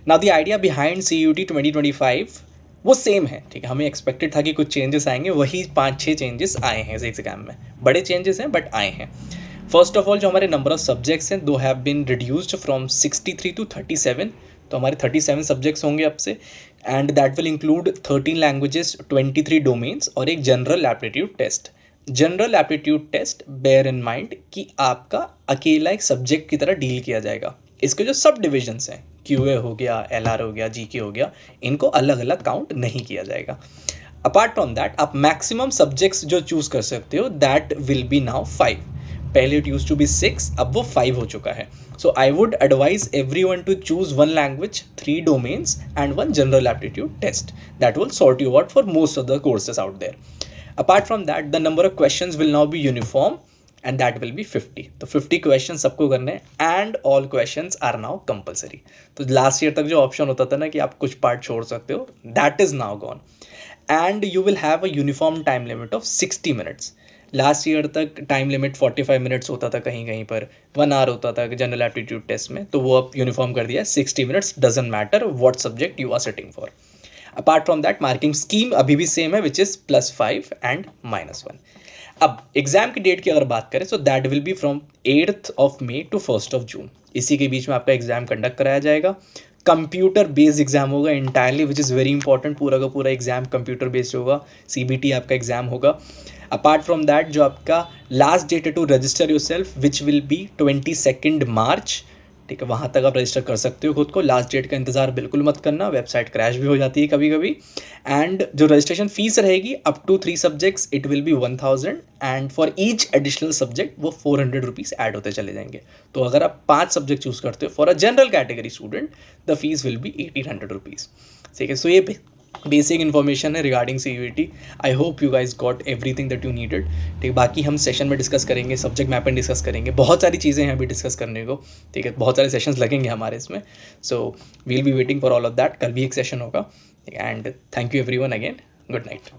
Now the idea behind CUET 2025 वो same है, ठीक है. हमें एक्सपेक्टेड था कि कुछ चेंजेस आएंगे, वही 5-6 चेंजेस आए हैं इस एग्जाम में. बड़े चेंजेस हैं बट आए हैं. फर्स्ट ऑफ ऑल जो हमारे नंबर ऑफ सब्जेक्ट्स हैं दो have been reduced from 63 to 37. तो हमारे 37 सब्जेक्ट्स होंगे अब से, and that will include 13 languages, 23 domains और एक general aptitude test. General aptitude test bear in mind कि आपका अकेला एक सब्जेक्ट की तरह डील किया जाएगा. इसके जो सब डिविजन्स हैं, QA हो गया, LR हो गया, GK हो गया, इनको अलग अलग काउंट नहीं किया जाएगा. अपार्ट फ्रॉम दैट आप मैक्सिमम सब्जेक्ट्स जो चूज कर सकते हो दैट विल बी नाउ 5. पहले इट यूज टू बी 6, अब वो 5 हो चुका है. So I would advise everyone to choose 1 language, 3 domains and 1 general aptitude test. That will sort you out for most of the courses out there. Apart from that the number of questions will now be uniform and that will be 50. तो 50 question सबको करने हैं and all questions are now compulsory. तो last year तक जो option होता था ना कि आप कुछ पार्ट छोड़ सकते हो, that is now gone. And you will have a uniform time limit of 60 minutes. Last year तक टाइम लिमिट 45 मिनट्स होता था, कहीं कहीं पर 1 आवर होता था जनरल एप्टीट्यूड टेस्ट में. तो वो अब यूनिफॉर्म कर दिया है 60 minutes, doesn't matter what subject you are sitting for. Apart from that marking scheme अभी भी सेम है, विच इज़ +5 एंड -1. अब एग्जाम की डेट की अगर बात करें तो that will B from 8th of May to 1st of June. इसी के बीच में आपका एग्जाम कंडक्ट कराया जाएगा. कंप्यूटर बेस्ड एग्जाम होगा entirely, which is very important. पूरा का पूरा एग्जाम कंप्यूटर बेस्ड होगा. CBT आपका एग्जाम होगा. अपार्ट फ्रॉम दैट जो आपका लास्ट डेट है to register yourself which will be 22 March. ठीक है, वहाँ तक आप रजिस्टर कर सकते हो खुद को. लास्ट डेट का इंतज़ार बिल्कुल मत करना, वेबसाइट क्रैश भी हो जाती है कभी कभी. एंड जो रजिस्ट्रेशन फीस रहेगी up to 3 subjects it will be 1000, and for each additional subject वो 400 रुपीज़ ऐड होते चले जाएंगे. तो अगर आप 5 सब्जेक्ट चूज़ करते हो for a general category student the fees will be 1800 rupees. ठीक है, सो ये बेसिक इन्फॉर्मेशन है regarding CUET. I hope you guys got everything that you needed. ठीक है, बाकी हम सेशन में डिस्कस करेंगे, सब्जेक्ट मैपिंग डिस्कस करेंगे, बहुत सारी चीज़ें हैं अभी डिस्कस करने को. ठीक है, बहुत सारे सेशंस लगेंगे हमारे इसमें. So we'll be waiting for all of that. कल भी एक सेशन होगा. And thank you everyone again. Good night.